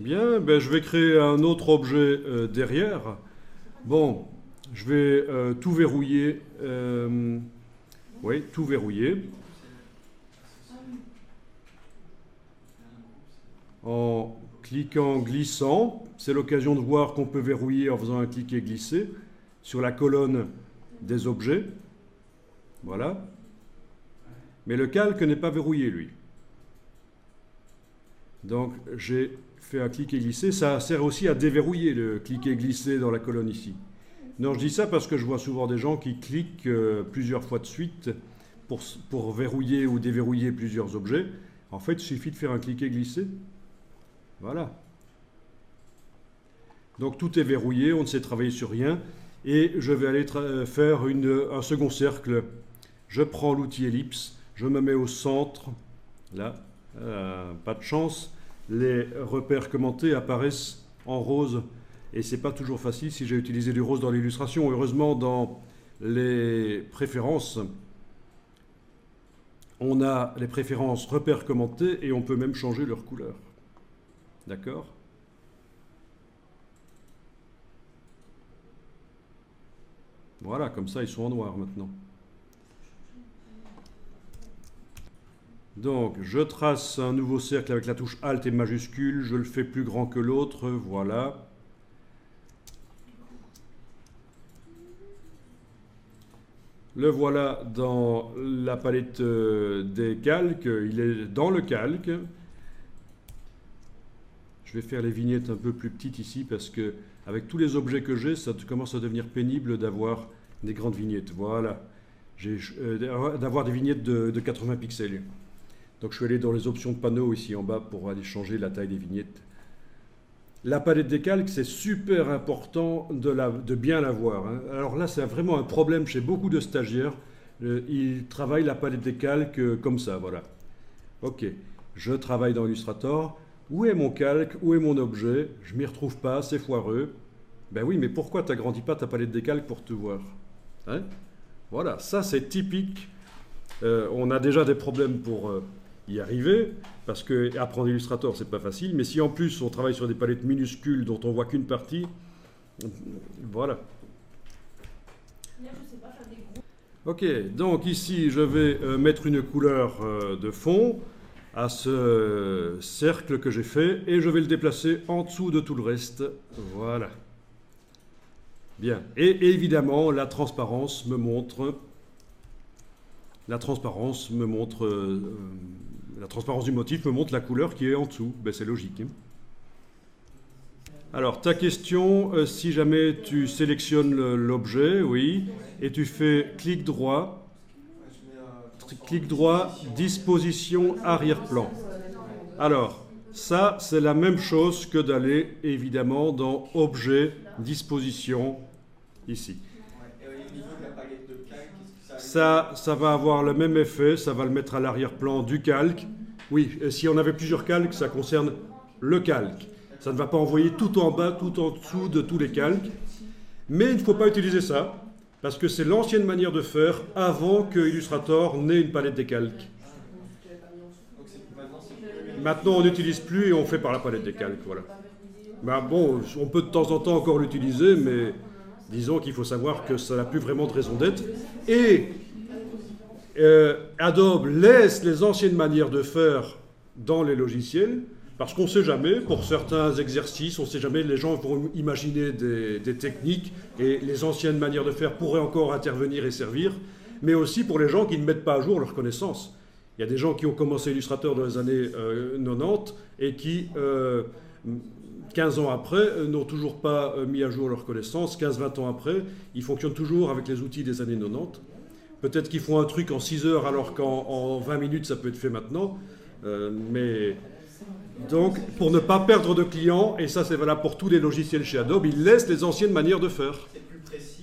Bien, ben, je vais créer un autre objet derrière. Bon, je vais tout verrouiller. Oui, tout verrouiller. En cliquant, glissant. C'est l'occasion de voir qu'on peut verrouiller en faisant un cliquer glisser sur la colonne des objets. Voilà. Mais le calque n'est pas verrouillé, lui. Donc j'ai fait un cliquer glisser. Ça sert aussi à déverrouiller le cliquer glisser dans la colonne ici. Non, je dis ça parce que je vois souvent des gens qui cliquent plusieurs fois de suite pour verrouiller ou déverrouiller plusieurs objets. En fait, il suffit de faire un cliquer glisser. Voilà. Donc tout est verrouillé, on ne sait travailler sur rien. Et je vais aller faire un second cercle. Je prends l'outil ellipse, je me mets au centre. Là, pas de chance. Les repères commentés apparaissent en rose. Et c'est pas toujours facile si j'ai utilisé du rose dans l'illustration. Heureusement, dans les préférences, on a les préférences repères commentés et on peut même changer leur couleur. D'accord ? Voilà, comme ça ils sont en noir maintenant. Donc, je trace un nouveau cercle avec la touche Alt et majuscule. Je le fais plus grand que l'autre. Voilà. Le voilà dans la palette des calques. Il est dans le calque. Je vais faire les vignettes un peu plus petites ici parce que avec tous les objets que j'ai, ça commence à devenir pénible d'avoir des grandes vignettes. Voilà. D'avoir des vignettes de 80 pixels. Donc je suis allé dans les options de panneau ici en bas pour aller changer la taille des vignettes. La palette des calques, c'est super important de bien la voir. Hein. Alors là, c'est vraiment un problème chez beaucoup de stagiaires. Ils travaillent la palette des calques comme ça, voilà. Ok, je travaille dans Illustrator. Où est mon calque? Où est mon objet? Je m'y retrouve pas, c'est foireux. Ben oui, mais pourquoi tu n'agrandis pas ta palette des calques pour te voir? Hein? Voilà, ça c'est typique. On a déjà des problèmes pour y arriver, parce que apprendre Illustrator c'est pas facile, mais si en plus on travaille sur des palettes minuscules dont on voit qu'une partie, voilà. Ok, donc ici je vais mettre une couleur de fond à ce cercle que j'ai fait et je vais le déplacer en dessous de tout le reste. Voilà. Bien. Et évidemment, la transparence me montre la transparence du motif me montre la couleur qui est en dessous. Ben, c'est logique. Hein. Alors, ta question, si jamais tu sélectionnes l'objet, oui, et tu fais clic droit, disposition arrière-plan. Alors, ça, c'est la même chose que d'aller, évidemment, dans objet, disposition, ici. Ça va avoir le même effet, ça va le mettre à l'arrière-plan du calque. Oui, si on avait plusieurs calques, ça concerne le calque. Ça ne va pas envoyer tout en bas, tout en dessous de tous les calques. Mais il ne faut pas utiliser ça, parce que c'est l'ancienne manière de faire avant que Illustrator n'ait une palette des calques. Maintenant, on n'utilise plus et on fait par la palette des calques, voilà. Ben bon, on peut de temps en temps encore l'utiliser, mais disons qu'il faut savoir que ça n'a plus vraiment de raison d'être. Et Adobe laisse les anciennes manières de faire dans les logiciels, parce qu'on ne sait jamais, pour certains exercices, on ne sait jamais, les gens vont imaginer des techniques, et les anciennes manières de faire pourraient encore intervenir et servir, mais aussi pour les gens qui ne mettent pas à jour leurs connaissances. Il y a des gens qui ont commencé Illustrator dans les années 90 et qui, 15 ans après, n'ont toujours pas mis à jour leurs connaissances. 15-20 ans après, ils fonctionnent toujours avec les outils des années 90. Peut-être qu'ils font un truc en 6 heures alors qu'en 20 minutes, ça peut être fait maintenant. Mais donc, pour ne pas perdre de clients, et ça c'est valable pour tous les logiciels chez Adobe, ils laissent les anciennes manières de faire. C'est plus précis.